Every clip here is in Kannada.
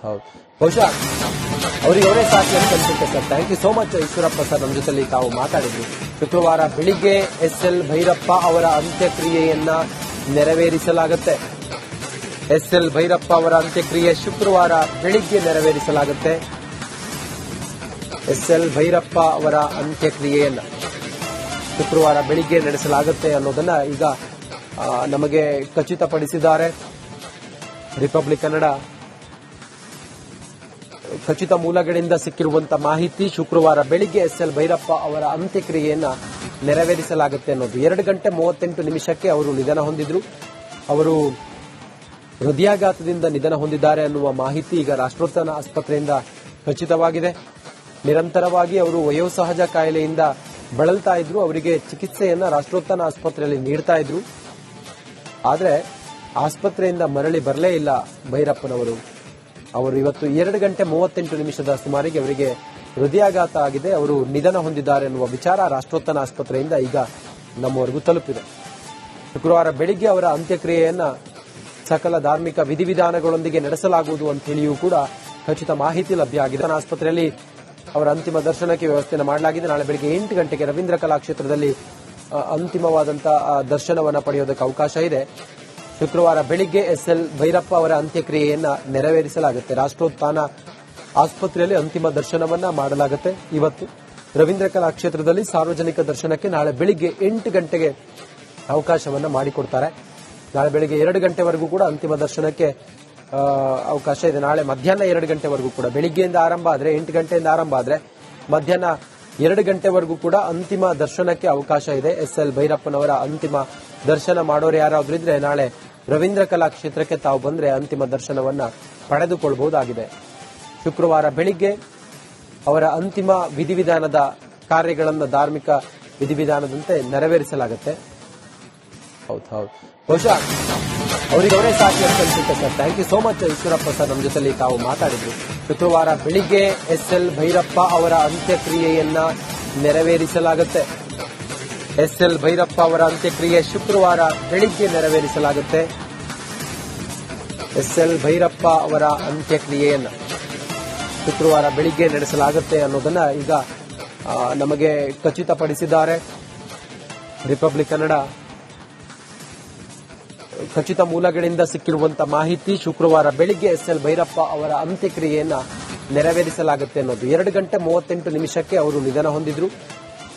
ಹೌದು ಬಹುಶಃ ಅವರಿಗೆ ಅವರೇ ಸಾಕಿ ಅಂತ ಅನ್ಸುತ್ತೆ sir. Thank you so much Eshwarappa sir, ನಮ್ಮ ಜೊತೆಲಿ ತಾವು ಮಾತಾಡಿದ್ರಿ. ಶುಕ್ರವಾರ ಬೆಳಿಗ್ಗೆ ಎಸ್ಎಲ್ ಭೈರಪ್ಪ ಅವರ ಅಂತ್ಯಕ್ರಿಯೆಯನ್ನ ನೆರವೇರಿಸಲಾಗುತ್ತೆ. ಎಸ್ಎಲ್ ಭೈರಪ್ಪ ಅವರ ಅಂತ್ಯಕ್ರಿಯೆ ಶುಕ್ರವಾರ ಬೆಳಿಗ್ಗೆ ನೆರವೇರಿಸಲಾಗುತ್ತೆ. ಎಸ್ಎಲ್ ಭೈರಪ್ಪ ಅವರ ಅಂತ್ಯಕ್ರಿಯೆಯನ್ನ ಶುಕ್ರವಾರ ಬೆಳಿಗ್ಗೆ ನಡೆಸಲಾಗುತ್ತೆ ಅನ್ನೋದನ್ನ ಈಗ ನಮಗೆ ಖಚಿತಪಡಿಸಿದ್ದಾರೆ ರಿಪಬ್ಲಿಕ್ ಕನ್ನಡ. ಖಚಿತ ಮೂಲಗಳಿಂದ ಸಿಕ್ಕಿರುವಂತಹ ಮಾಹಿತಿ, ಶುಕ್ರವಾರ ಬೆಳಿಗ್ಗೆ ಎಸ್ಎಲ್ ಭೈರಪ್ಪ ಅವರ ಅಂತ್ಯಕ್ರಿಯೆಯನ್ನ ನೆರವೇರಿಸಲಾಗುತ್ತೆ ಅನ್ನೋದು. 2:38 ಅವರು ನಿಧನ ಹೊಂದಿದ್ರು. ಅವರು ಹೃದಯಾಘಾತದಿಂದ ನಿಧನ ಹೊಂದಿದ್ದಾರೆ ಅನ್ನುವ ಮಾಹಿತಿ ಈಗ ರಾಷ್ಟ್ರೋತ್ಥಾನ ಆಸ್ಪತ್ರೆಯಿಂದ ಖಚಿತವಾಗಿದೆ. ನಿರಂತರವಾಗಿ ಅವರು ವಯೋಸಹಜ ಕಾಯಿಲೆಯಿಂದ ಬಳಲ್ತಾ ಇದ್ರು. ಅವರಿಗೆ ಚಿಕಿತ್ಸೆಯನ್ನ ರಾಷ್ಟ್ರೋತ್ಥಾನ ಆಸ್ಪತ್ರೆಯಲ್ಲಿ ನೀಡ್ತಾ ಇದ್ರು. ಆದರೆ ಆಸ್ಪತ್ರೆಯಿಂದ ಮರಳಿ ಬರಲೇ ಇಲ್ಲ ಭೈರಪ್ಪನವರು. ಅವರು ಇವತ್ತು 2:38 ಸುಮಾರಿಗೆ ಅವರಿಗೆ ಹೃದಯಾಘಾತ ಆಗಿದೆ, ಅವರು ನಿಧನ ಹೊಂದಿದ್ದಾರೆ ಎನ್ನುವ ವಿಚಾರ ರಾಷ್ಟ್ರೋತ್ಥಾನ ಆಸ್ಪತ್ರೆಯಿಂದ ಈಗ ನಮ್ಮವರೆಗೂ ತಲುಪಿದೆ. ಶುಕ್ರವಾರ ಬೆಳಿಗ್ಗೆ ಅವರ ಅಂತ್ಯಕ್ರಿಯೆಯನ್ನ ಸಕಲ ಧಾರ್ಮಿಕ ವಿಧಿವಿಧಾನಗಳೊಂದಿಗೆ ನಡೆಸಲಾಗುವುದು ಅಂತ ಹೇಳಿಯೂ ಕೂಡ ಖಚಿತ ಮಾಹಿತಿ ಲಭ್ಯ ಆಗಿದೆ. ಆಸ್ಪತ್ರೆಯಲ್ಲಿ ಅವರ ಅಂತಿಮ ದರ್ಶನಕ್ಕೆ ವ್ಯವಸ್ಥೆಯನ್ನು ಮಾಡಲಾಗಿದೆ. ನಾಳೆ ಬೆಳಗ್ಗೆ 8 ಗಂಟೆಗೆ ರವೀಂದ್ರ ಕಲಾಕ್ಷೇತ್ರದಲ್ಲಿ ಅಂತಿಮವಾದಂತಹ ದರ್ಶನವನ್ನು ಪಡೆಯೋದಕ್ಕೆ ಅವಕಾಶ ಇದೆ. ಶುಕ್ರವಾರ ಬೆಳಿಗ್ಗೆ ಎಸ್ಎಲ್ ಭೈರಪ್ಪ ಅವರ ಅಂತ್ಯಕ್ರಿಯೆಯನ್ನ ನೆರವೇರಿಸಲಾಗುತ್ತೆ. ರಾಷ್ಟ್ರೋತ್ಥಾನ ಆಸ್ಪತ್ರೆಯಲ್ಲಿ ಅಂತಿಮ ದರ್ಶನವನ್ನ ಮಾಡಲಾಗುತ್ತೆ. ಇವತ್ತು ರವೀಂದ್ರ ಕಲಾಕ್ಷೇತ್ರದಲ್ಲಿ ಸಾರ್ವಜನಿಕ ದರ್ಶನಕ್ಕೆ ನಾಳೆ ಬೆಳಿಗ್ಗೆ 8 ಗಂಟೆಗೆ ಅವಕಾಶವನ್ನ ಮಾಡಿಕೊಡ್ತಾರೆ. ನಾಳೆ ಬೆಳಿಗ್ಗೆ 2 ಗಂಟೆವರೆಗೂ ಕೂಡ ಅಂತಿಮ ದರ್ಶನಕ್ಕೆ ಅವಕಾಶ ಇದೆ. ನಾಳೆ ಮಧ್ಯಾಹ್ನ 2 ಗಂಟೆವರೆಗೂ ಕೂಡ, ಬೆಳಿಗ್ಗೆಯಿಂದ ಆರಂಭ ಆದ್ರೆ 8 ಗಂಟೆಯಿಂದ ಆರಂಭ ಆದ್ರೆ ಮಧ್ಯಾಹ್ನ 2 ಗಂಟೆವರೆಗೂ ಕೂಡ ಅಂತಿಮ ದರ್ಶನಕ್ಕೆ ಅವಕಾಶ ಇದೆ. ಎಸ್ಎಲ್ ಭೈರಪ್ಪನವರ ಅಂತಿಮ ದರ್ಶನ ಮಾಡೋರು ಯಾರಾದ್ರೂ ಇದ್ರೆ ನಾಳೆ ರವೀಂದ್ರ ಕಲಾಕ್ಷೇತ್ರಕ್ಕೆ ತಾವು ಬಂದ್ರೆ ಅಂತಿಮ ದರ್ಶನವನ್ನ ಪಡೆದುಕೊಳ್ಳಬಹುದಾಗಿದೆ. ಶುಕ್ರವಾರ ಬೆಳಿಗ್ಗೆ ಅವರ ಅಂತಿಮ ವಿಧಿವಿಧಾನದ ಕಾರ್ಯಗಳನ್ನು ಧಾರ್ಮಿಕ ವಿಧಿವಿಧಾನದಂತೆ ನೆರವೇರಿಸಲಾಗುತ್ತೆ. ಹೌದು ಬಹುಶಃ ಅವರಿಗೆ ಅವರೇ ಸಾಕಿ ಅಂತ ಅನ್ಸುತ್ತೆ sir. Thank you so much Eshwarappa sir, ನಮ್ಮ ಜೊತೆಲಿ ತಾವು ಮಾತಾಡಿದ್ರಿ. ಶುಕ್ರವಾರ ಬೆಳಿಗ್ಗೆ ಎಸ್ಎಲ್ ಭೈರಪ್ಪ ಅವರ ಅಂತ್ಯಕ್ರಿಯೆಯನ್ನ ನೆರವೇರಿಸಲಾಗುತ್ತೆ. ಎಸ್ಎಲ್ ಭೈರಪ್ಪ ಅವರ ಅಂತ್ಯಕ್ರಿಯೆ ಶುಕ್ರವಾರ ಬೆಳಿಗ್ಗೆ ನೆರವೇರಿಸಲಾಗುತ್ತೆ. ಎಸ್ಎಲ್ ಭೈರಪ್ಪ ಅವರ ಅಂತ್ಯಕ್ರಿಯೆಯನ್ನ ಶುಕ್ರವಾರ ಬೆಳಿಗ್ಗೆ ನಡೆಸಲಾಗುತ್ತೆ ಅನ್ನೋದನ್ನ ಈಗ ನಮಗೆ ಖಚಿತಪಡಿಸಿದ್ದಾರೆ ರಿಪಬ್ಲಿಕ್ ಕನ್ನಡ. ಖಚಿತ ಮೂಲಗಳಿಂದ ಸಿಕ್ಕಿರುವಂತಹ ಮಾಹಿತಿ, ಶುಕ್ರವಾರ ಬೆಳಿಗ್ಗೆ ಎಸ್ಎಲ್ ಭೈರಪ್ಪ ಅವರ ಅಂತ್ಯಕ್ರಿಯೆಯನ್ನ ನೆರವೇರಿಸಲಾಗುತ್ತೆ ಅನ್ನೋದು. 2:38 ಅವರು ನಿಧನ ಹೊಂದಿದ್ರು.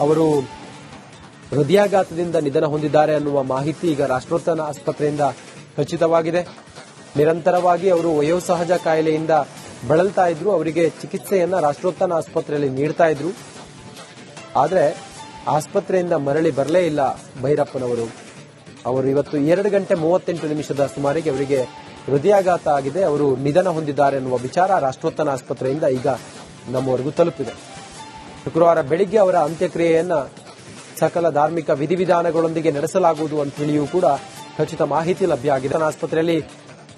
ಅವರು ಹೃದಯಾಘಾತದಿಂದ ನಿಧನ ಹೊಂದಿದ್ದಾರೆ ಅನ್ನುವ ಮಾಹಿತಿ ಈಗ ರಾಷ್ಟ್ರೋತ್ಥಾನ ಆಸ್ಪತ್ರೆಯಿಂದ ಖಚಿತವಾಗಿದೆ. ನಿರಂತರವಾಗಿ ಅವರು ವಯೋಸಹಜ ಕಾಯಿಲೆಯಿಂದ ಬಳಲ್ತಾ ಇದ್ರು. ಅವರಿಗೆ ಚಿಕಿತ್ಸೆಯನ್ನ ರಾಷ್ಟ್ರೋತ್ಥಾನ ಆಸ್ಪತ್ರೆಯಲ್ಲಿ ನೀಡ್ತಾ ಇದ್ರು. ಆದರೆ ಆಸ್ಪತ್ರೆಯಿಂದ ಮರಳಿ ಬರಲೇ ಇಲ್ಲ ಭೈರಪ್ಪನವರು. ಅವರು ಇವತ್ತು 2:38 ಸುಮಾರಿಗೆ ಅವರಿಗೆ ಹೃದಯಾಘಾತ ಆಗಿದೆ, ಅವರು ನಿಧನ ಹೊಂದಿದ್ದಾರೆ ಎನ್ನುವ ವಿಚಾರ ರಾಷ್ಟ್ರೋತ್ಥಾನ ಆಸ್ಪತ್ರೆಯಿಂದ ಈಗ ನಮ್ಮವರೆಗೂ ತಲುಪಿದೆ. ಶುಕ್ರವಾರ ಬೆಳಿಗ್ಗೆ ಅವರ ಅಂತ್ಯಕ್ರಿಯೆಯನ್ನ ಸಕಲ ಧಾರ್ಮಿಕ ವಿಧಿವಿಧಾನಗಳೊಂದಿಗೆ ನಡೆಸಲಾಗುವುದು ಅಂತ ಹೇಳಿಯೂ ಕೂಡ ಖಚಿತ ಮಾಹಿತಿ ಲಭ್ಯ ಆಗಿದೆ. ಆಸ್ಪತ್ರೆಯಲ್ಲಿ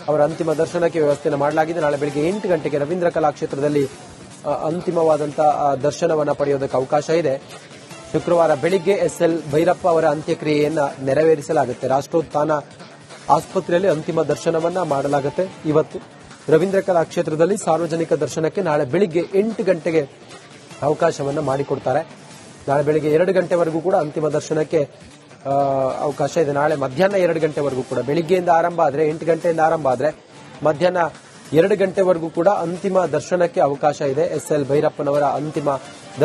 ಅವರ ಅಂತಿಮ ದರ್ಶನಕ್ಕೆ ವ್ಯವಸ್ಥೆಯನ್ನು ಮಾಡಲಾಗಿದೆ. ನಾಳೆ ಬೆಳಗ್ಗೆ 8 ಗಂಟೆಗೆ ರವೀಂದ್ರ ಕಲಾಕ್ಷೇತ್ರದಲ್ಲಿ ಅಂತಿಮವಾದಂತಹ ದರ್ಶನವನ್ನು ಪಡೆಯೋದಕ್ಕೆ ಅವಕಾಶ ಇದೆ. ಶುಕ್ರವಾರ ಬೆಳಿಗ್ಗೆ ಎಸ್ಎಲ್ ಭೈರಪ್ಪ ಅವರ ಅಂತ್ಯಕ್ರಿಯೆಯನ್ನ ನೆರವೇರಿಸಲಾಗುತ್ತೆ. ರಾಷ್ಟ್ರೋತ್ಥಾನ ಆಸ್ಪತ್ರೆಯಲ್ಲಿ ಅಂತಿಮ ದರ್ಶನವನ್ನ ಮಾಡಲಾಗುತ್ತೆ. ಇವತ್ತು ರವೀಂದ್ರ ಕಲಾಕ್ಷೇತ್ರದಲ್ಲಿ ಸಾರ್ವಜನಿಕ ದರ್ಶನಕ್ಕೆ ನಾಳೆ ಬೆಳಿಗ್ಗೆ 8 ಗಂಟೆಗೆ ಅವಕಾಶವನ್ನ ಮಾಡಿಕೊಡ್ತಾರೆ. ನಾಳೆ ಬೆಳಿಗ್ಗೆ 2 ಗಂಟೆವರೆಗೂ ಕೂಡ ಅಂತಿಮ ದರ್ಶನಕ್ಕೆ ಅವಕಾಶ ಇದೆ. ನಾಳೆ ಮಧ್ಯಾಹ್ನ 2 ಗಂಟೆವರೆಗೂ ಕೂಡ, ಬೆಳಿಗ್ಗೆಯಿಂದ ಆರಂಭ ಆದ್ರೆ 8 ಗಂಟೆಯಿಂದ ಆರಂಭ ಆದ್ರೆ ಮಧ್ಯಾಹ್ನ 2 ಗಂಟೆವರೆಗೂ ಕೂಡ ಅಂತಿಮ ದರ್ಶನಕ್ಕೆ ಅವಕಾಶ ಇದೆ. ಎಸ್ಎಲ್ ಭೈರಪ್ಪನವರ ಅಂತಿಮ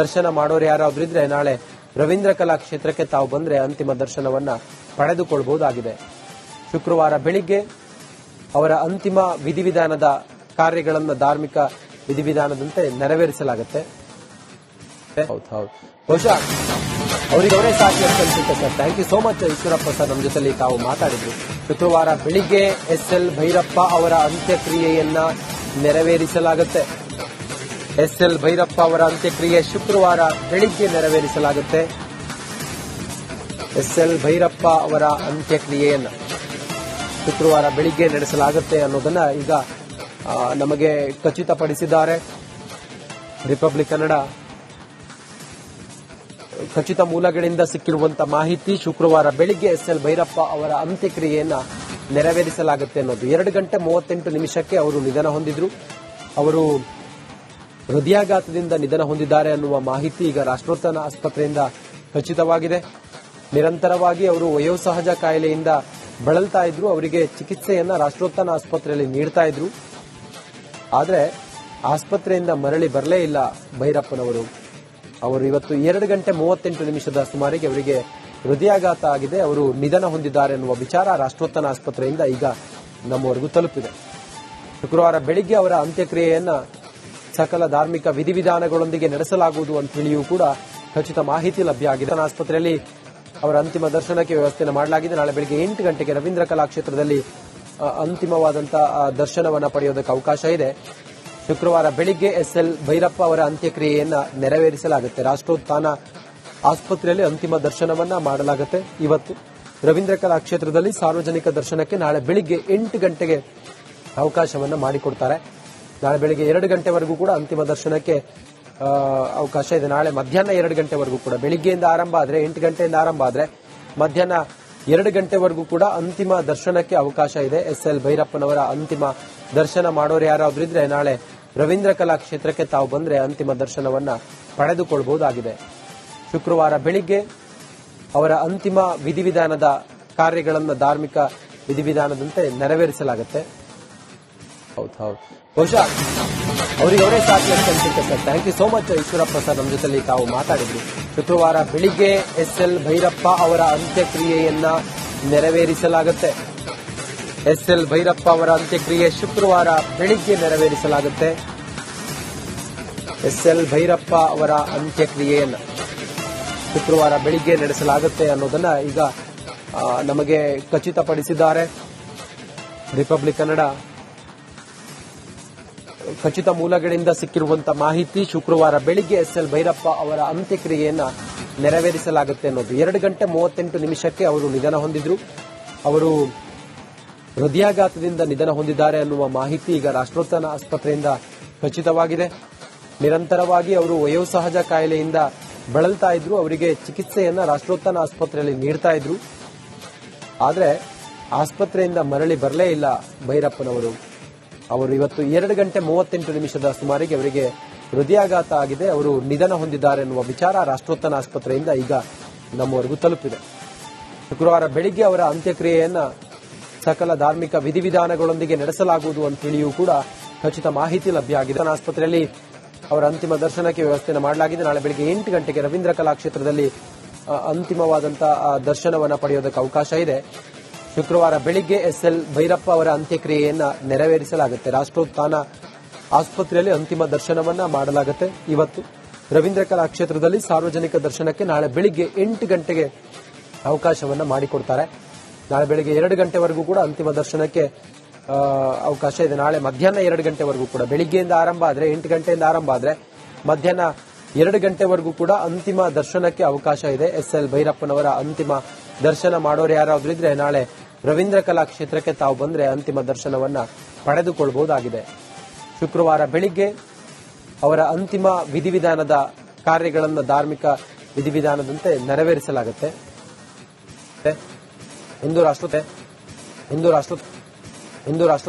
ದರ್ಶನ ಮಾಡೋರು ಯಾರಾದ್ರೂ ಇದ್ರೆ ನಾಳೆ ರವೀಂದ್ರ ಕಲಾಕ್ಷೇತ್ರಕ್ಕೆ ತಾವು ಬಂದ್ರೆ ಅಂತಿಮ ದರ್ಶನವನ್ನ ಪಡೆದುಕೊಳ್ಳಬಹುದಾಗಿದೆ. ಶುಕ್ರವಾರ ಬೆಳಿಗ್ಗೆ ಅವರ ಅಂತಿಮ ವಿಧಿವಿಧಾನದ ಕಾರ್ಯಗಳನ್ನು ಧಾರ್ಮಿಕ ವಿಧಿವಿಧಾನದಂತೆ ನೆರವೇರಿಸಲಾಗುತ್ತೆ. ಹೌದು ಬಹುಶಃ ಅವರಿಗೆ ಅವರೇ ಸಾಕಿ ಅಂತ ಅನ್ಸುತ್ತೆ sir. Thank you so much Eshwarappa sir, ನಮ್ಮ ಜೊತೆಲಿ ತಾವು ಮಾತಾಡಿದ್ರಿ. ಶುಕ್ರವಾರ ಬೆಳಿಗ್ಗೆ ಎಸ್ಎಲ್ ಭೈರಪ್ಪ ಅವರ ಅಂತ್ಯಕ್ರಿಯೆಯನ್ನ ನೆರವೇರಿಸಲಾಗುತ್ತೆ. ಎಸ್ಎಲ್ ಭೈರಪ್ಪ ಅವರ ಅಂತ್ಯಕ್ರಿಯೆ ಶುಕ್ರವಾರ ಬೆಳಿಗ್ಗೆ ನೆರವೇರಿಸಲಾಗುತ್ತೆ. ಎಸ್ಎಲ್ ಭೈರಪ್ಪ ಅವರ ಅಂತ್ಯಕ್ರಿಯೆಯನ್ನ ಶುಕ್ರವಾರ ಬೆಳಿಗ್ಗೆ ನಡೆಸಲಾಗುತ್ತೆ ಅನ್ನೋದನ್ನ ಈಗ ನಮಗೆ ಖಚಿತಪಡಿಸಿದ್ದಾರೆ ರಿಪಬ್ಲಿಕ್ ಕನ್ನಡ. ಖಚಿತ ಮೂಲಗಳಿಂದ ಸಿಕ್ಕಿರುವಂತಹ ಮಾಹಿತಿ, ಶುಕ್ರವಾರ ಬೆಳಿಗ್ಗೆ ಎಸ್ಎಲ್ ಭೈರಪ್ಪ ಅವರ ಅಂತ್ಯಕ್ರಿಯೆಯನ್ನ ನೆರವೇರಿಸಲಾಗುತ್ತೆ ಅನ್ನೋದು. 2:38 ಅವರು ನಿಧನ ಹೊಂದಿದ್ರು. ಅವರು ಹೃದಯಾಘಾತದಿಂದ ನಿಧನ ಹೊಂದಿದ್ದಾರೆ ಅನ್ನುವ ಮಾಹಿತಿ ಈಗ ರಾಷ್ಟ್ರೋತ್ಥಾನ ಆಸ್ಪತ್ರೆಯಿಂದ ಖಚಿತವಾಗಿದೆ. ನಿರಂತರವಾಗಿ ಅವರು ವಯೋಸಹಜ ಕಾಯಿಲೆಯಿಂದ ಬಳಲ್ತಾ ಇದ್ರು. ಅವರಿಗೆ ಚಿಕಿತ್ಸೆಯನ್ನ ರಾಷ್ಟ್ರೋತ್ಥಾನ ಆಸ್ಪತ್ರೆಯಲ್ಲಿ ನೀಡ್ತಾ ಇದ್ರು. ಆದರೆ ಆಸ್ಪತ್ರೆಯಿಂದ ಮರಳಿ ಬರಲೇ ಇಲ್ಲ ಭೈರಪ್ಪನವರು. ಅವರು ಇವತ್ತು 2:38 ಸುಮಾರಿಗೆ ಅವರಿಗೆ ಹೃದಯಾಘಾತ ಆಗಿದೆ. ಅವರು ನಿಧನ ಹೊಂದಿದ್ದಾರೆ ಎನ್ನುವ ವಿಚಾರ ರಾಷ್ಟ್ರೋತ್ಥಾನ ಆಸ್ಪತ್ರೆಯಿಂದ ಈಗ ನಮ್ಮವರೆಗೂ ತಲುಪಿದೆ. ಶುಕ್ರವಾರ ಬೆಳಿಗ್ಗೆ ಅವರ ಅಂತ್ಯಕ್ರಿಯೆಯನ್ನ ಸಕಲ ಧಾರ್ಮಿಕ ವಿಧಿವಿಧಾನಗಳೊಂದಿಗೆ ನಡೆಸಲಾಗುವುದು ಅಂತ ಹೇಳಿಯೂ ಕೂಡ ಖಚಿತ ಮಾಹಿತಿ ಲಭ್ಯ ಆಗಿದೆ. ಆಸ್ಪತ್ರೆಯಲ್ಲಿ ಅವರ ಅಂತಿಮ ದರ್ಶನಕ್ಕೆ ವ್ಯವಸ್ಥೆ ಮಾಡಲಾಗಿದೆ. ನಾಳೆ ಬೆಳಗ್ಗೆ 8 ಗಂಟೆಗೆ ರವೀಂದ್ರ ಕಲಾಕ್ಷೇತ್ರದಲ್ಲಿ ಅಂತಿಮವಾದಂತಹ ದರ್ಶನವನ್ನು ಪಡೆಯೋದಕ್ಕೆ ಅವಕಾಶ ಇದೆ. ಶುಕ್ರವಾರ ಬೆಳಿಗ್ಗೆ ಎಸ್ಎಲ್ ಭೈರಪ್ಪ ಅವರ ಅಂತ್ಯಕ್ರಿಯೆಯನ್ನ ನೆರವೇರಿಸಲಾಗುತ್ತೆ. ರಾಷ್ಟ್ರೋತ್ಥಾನ ಆಸ್ಪತ್ರೆಯಲ್ಲಿ ಅಂತಿಮ ದರ್ಶನವನ್ನ ಮಾಡಲಾಗುತ್ತೆ. ಇವತ್ತು ರವೀಂದ್ರ ಕಲಾಕ್ಷೇತ್ರದಲ್ಲಿ ಸಾರ್ವಜನಿಕ ದರ್ಶನಕ್ಕೆ ನಾಳೆ ಬೆಳಿಗ್ಗೆ 8 ಗಂಟೆಗೆ ಅವಕಾಶವನ್ನ ಮಾಡಿಕೊಡ್ತಾರೆ. ನಾಳೆ ಬೆಳಿಗ್ಗೆ 2 ಗಂಟೆವರೆಗೂ ಕೂಡ ಅಂತಿಮ ದರ್ಶನಕ್ಕೆ ಅವಕಾಶ ಇದೆ. ನಾಳೆ ಮಧ್ಯಾಹ್ನ 2 ಗಂಟೆವರೆಗೂ ಕೂಡ, ಬೆಳಿಗ್ಗೆಯಿಂದ ಆರಂಭ ಆದ್ರೆ 8 ಗಂಟೆಯಿಂದ ಆರಂಭ ಆದ್ರೆ ಮಧ್ಯಾಹ್ನ 2 ಗಂಟೆವರೆಗೂ ಕೂಡ ಅಂತಿಮ ದರ್ಶನಕ್ಕೆ ಅವಕಾಶ ಇದೆ. ಎಸ್ಎಲ್ ಭೈರಪ್ಪನವರ ಅಂತಿಮ ದರ್ಶನ ಮಾಡೋರು ಯಾರಾದ್ರೂ ಇದ್ರೆ ನಾಳೆ ರವೀಂದ್ರ ಕಲಾಕ್ಷೇತ್ರಕ್ಕೆ ತಾವು ಬಂದ್ರೆ ಅಂತಿಮ ದರ್ಶನವನ್ನ ಪಡೆದುಕೊಳ್ಳಬಹುದಾಗಿದೆ. ಶುಕ್ರವಾರ ಬೆಳಿಗ್ಗೆ ಅವರ ಅಂತಿಮ ವಿಧಿವಿಧಾನದ ಕಾರ್ಯಗಳನ್ನು ಧಾರ್ಮಿಕ ವಿಧಿವಿಧಾನದಂತೆ ನೆರವೇರಿಸಲಾಗುತ್ತೆ. ಹೌದು, ಬಹುಶಃ ಅವರಿಗೆ ಅವರೇ ಸಾಕಿ ಅಂತ ಅನ್ಸುತ್ತೆ sir. Thank you so much Eshwarappa sir, ನಮ್ಮ ಜೊತೆಲಿ ತಾವು ಮಾತಾಡಿದ್ರು. ಶುಕ್ರವಾರ ಬೆಳಿಗ್ಗೆ ಎಸ್ಎಲ್ ಭೈರಪ್ಪ ಅವರ ಅಂತ್ಯಕ್ರಿಯೆಯನ್ನ ನೆರವೇರಿಸಲಾಗುತ್ತೆ. ಎಸ್ಎಲ್ ಭೈರಪ್ಪ ಅವರ ಅಂತ್ಯಕ್ರಿಯೆ ಶುಕ್ರವಾರ ಬೆಳಿಗ್ಗೆ ನೆರವೇರಿಸಲಾಗುತ್ತೆ. ಎಸ್ಎಲ್ ಭೈರಪ್ಪ ಅವರ ಅಂತ್ಯಕ್ರಿಯೆಯನ್ನ ಶುಕ್ರವಾರ ಬೆಳಿಗ್ಗೆ ನಡೆಸಲಾಗುತ್ತೆ ಅನ್ನೋದನ್ನ ಈಗ ನಮಗೆ ಖಚಿತಪಡಿಸಿದ್ದಾರೆ. ರಿಪಬ್ಲಿಕ್ ಕನ್ನಡ ಖಚಿತ ಮೂಲಗಳಿಂದ ಸಿಕ್ಕಿರುವಂತಹ ಮಾಹಿತಿ, ಶುಕ್ರವಾರ ಬೆಳಿಗ್ಗೆ ಎಸ್ಎಲ್ ಭೈರಪ್ಪ ಅವರ ಅಂತ್ಯಕ್ರಿಯೆಯನ್ನ ನೆರವೇರಿಸಲಾಗುತ್ತೆ ಅನ್ನೋದು. 2:38 ಅವರು ನಿಧನ ಹೊಂದಿದ್ರು. ಅವರು ಹೃದಯಾಘಾತದಿಂದ ನಿಧನ ಹೊಂದಿದ್ದಾರೆ ಅನ್ನುವ ಮಾಹಿತಿ ಈಗ ರಾಷ್ಟ್ರೋತ್ಥಾನ ಆಸ್ಪತ್ರೆಯಿಂದ ಖಚಿತವಾಗಿದೆ. ನಿರಂತರವಾಗಿ ಅವರು ವಯೋಸಹಜ ಕಾಯಿಲೆಯಿಂದ ಬಳಲ್ತಾ ಇದ್ರು. ಅವರಿಗೆ ಚಿಕಿತ್ಸೆಯನ್ನ ರಾಷ್ಟ್ರೋತ್ಥಾನ ಆಸ್ಪತ್ರೆಯಲ್ಲಿ ನೀಡ್ತಾ ಇದ್ರು. ಆದರೆ ಆಸ್ಪತ್ರೆಯಿಂದ ಮರಳಿ ಬರಲೇ ಇಲ್ಲ ಭೈರಪ್ಪನವರು. ಅವರು ಇವತ್ತು 2:38 ಸುಮಾರಿಗೆ ಅವರಿಗೆ ಹೃದಯಾಘಾತ ಆಗಿದೆ. ಅವರು ನಿಧನ ಹೊಂದಿದ್ದಾರೆ ಎನ್ನುವ ವಿಚಾರ ರಾಷ್ಟ್ರೋತ್ಥಾನ ಆಸ್ಪತ್ರೆಯಿಂದ ಈಗ ನಮ್ಮವರೆಗೂ ತಲುಪಿದೆ. ಶುಕ್ರವಾರ ಬೆಳಿಗ್ಗೆ ಅವರ ಅಂತ್ಯಕ್ರಿಯೆಯನ್ನ ಸಕಲ ಧಾರ್ಮಿಕ ವಿಧಿವಿಧಾನಗಳೊಂದಿಗೆ ನಡೆಸಲಾಗುವುದು ಅಂತ ಹೇಳಿಯೂ ಕೂಡ ಖಚಿತ ಮಾಹಿತಿ ಲಭ್ಯ ಆಗಿದೆ. ಆಸ್ಪತ್ರೆಯಲ್ಲಿ ಅವರ ಅಂತಿಮ ದರ್ಶನಕ್ಕೆ ವ್ಯವಸ್ಥೆ ಮಾಡಲಾಗಿದೆ. ನಾಳೆ ಬೆಳಗ್ಗೆ 8 ಗಂಟೆಗೆ ರವೀಂದ್ರ ಕಲಾಕ್ಷೇತ್ರದಲ್ಲಿ ಅಂತಿಮವಾದಂತಹ ದರ್ಶನವನ್ನು ಪಡೆಯೋದಕ್ಕೆ ಅವಕಾಶ ಇದೆ. ಶುಕ್ರವಾರ ಬೆಳಿಗ್ಗೆ ಎಸ್ಎಲ್ ಭೈರಪ್ಪ ಅವರ ಅಂತ್ಯಕ್ರಿಯೆಯನ್ನ ನೆರವೇರಿಸಲಾಗುತ್ತೆ. ರಾಷ್ಟ್ರೋತ್ಥಾನ ಆಸ್ಪತ್ರೆಯಲ್ಲಿ ಅಂತಿಮ ದರ್ಶನವನ್ನ ಮಾಡಲಾಗುತ್ತೆ. ಇವತ್ತು ರವೀಂದ್ರ ಕಲಾಕ್ಷೇತ್ರದಲ್ಲಿ ಸಾರ್ವಜನಿಕ ದರ್ಶನಕ್ಕೆ ನಾಳೆ ಬೆಳಿಗ್ಗೆ 8 ಗಂಟೆಗೆ ಅವಕಾಶವನ್ನ ಮಾಡಿಕೊಡ್ತಾರೆ. ನಾಳೆ ಬೆಳಿಗ್ಗೆ 2 ಗಂಟೆವರೆಗೂ ಕೂಡ ಅಂತಿಮ ದರ್ಶನಕ್ಕೆ ಅವಕಾಶ ಇದೆ. ನಾಳೆ ಮಧ್ಯಾಹ್ನ 2 ಗಂಟೆವರೆಗೂ ಕೂಡ, ಬೆಳಿಗ್ಗೆಯಿಂದ ಆರಂಭ ಆದ್ರೆ 8 ಗಂಟೆಯಿಂದ ಆರಂಭ ಆದ್ರೆ ಮಧ್ಯಾಹ್ನ 2 ಗಂಟೆವರೆಗೂ ಕೂಡ ಅಂತಿಮ ದರ್ಶನಕ್ಕೆ ಅವಕಾಶ ಇದೆ. ಎಸ್ಎಲ್ ಭೈರಪ್ಪನವರ ಅಂತಿಮ ದರ್ಶನ ಮಾಡೋರು ಯಾರಾದ್ರೂ ಇದ್ರೆ ನಾಳೆ ರವೀಂದ್ರ ಕಲಾಕ್ಷೇತ್ರಕ್ಕೆ ತಾವು ಬಂದ್ರೆ ಅಂತಿಮ ದರ್ಶನವನ್ನ ಪಡೆದುಕೊಳ್ಳಬಹುದಾಗಿದೆ. ಶುಕ್ರವಾರ ಬೆಳಿಗ್ಗೆ ಅವರ ಅಂತಿಮ ವಿಧಿವಿಧಾನದ ಕಾರ್ಯಗಳನ್ನು ಧಾರ್ಮಿಕ ವಿಧಿವಿಧಾನದಂತೆ ನೆರವೇರಿಸಲಾಗುತ್ತೆ. ಹಿಂದೂ ರಾಷ್ಟ್ರ